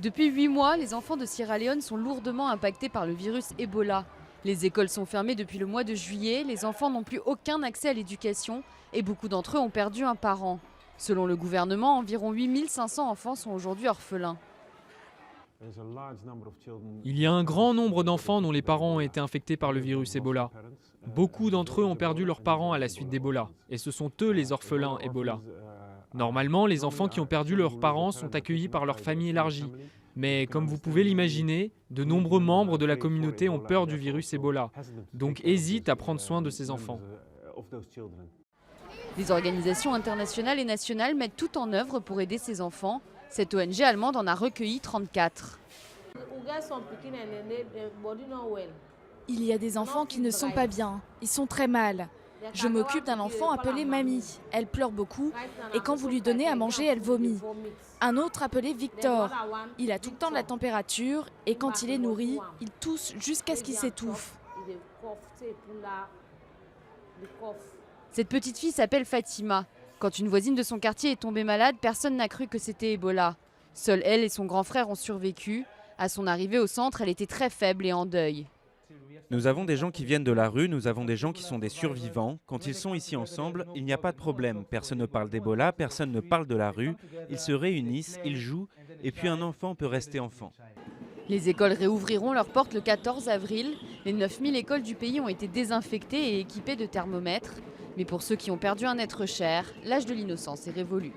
Depuis 8 mois, les enfants de Sierra Leone sont lourdement impactés par le virus Ebola. Les écoles sont fermées depuis le mois de juillet, les enfants n'ont plus aucun accès à l'éducation et beaucoup d'entre eux ont perdu un parent. Selon le gouvernement, environ 8500 enfants sont aujourd'hui orphelins. Il y a un grand nombre d'enfants dont les parents ont été infectés par le virus Ebola. Beaucoup d'entre eux ont perdu leurs parents à la suite d'Ebola, et ce sont eux les orphelins Ebola. Normalement, les enfants qui ont perdu leurs parents sont accueillis par leur famille élargie. Mais comme vous pouvez l'imaginer, de nombreux membres de la communauté ont peur du virus Ebola, donc hésitent à prendre soin de ces enfants. Des organisations internationales et nationales mettent tout en œuvre pour aider ces enfants. Cette ONG allemande en a recueilli 34. Il y a des enfants qui ne sont pas bien, ils sont très mal. Je m'occupe d'un enfant appelé Mamie. Elle pleure beaucoup et quand vous lui donnez à manger, elle vomit. Un autre appelé Victor. Il a tout le temps de la température et quand il est nourri, il tousse jusqu'à ce qu'il s'étouffe. Cette petite fille s'appelle Fatima. Quand une voisine de son quartier est tombée malade, personne n'a cru que c'était Ebola. Seule elle et son grand frère ont survécu. À son arrivée au centre, elle était très faible et en deuil. Nous avons des gens qui viennent de la rue, nous avons des gens qui sont des survivants. Quand ils sont ici ensemble, il n'y a pas de problème. Personne ne parle d'Ebola, personne ne parle de la rue. Ils se réunissent, ils jouent, et puis un enfant peut rester enfant. Les écoles réouvriront leurs portes le 14 avril. Les 9000 écoles du pays ont été désinfectées et équipées de thermomètres. Mais pour ceux qui ont perdu un être cher, l'âge de l'innocence est révolu.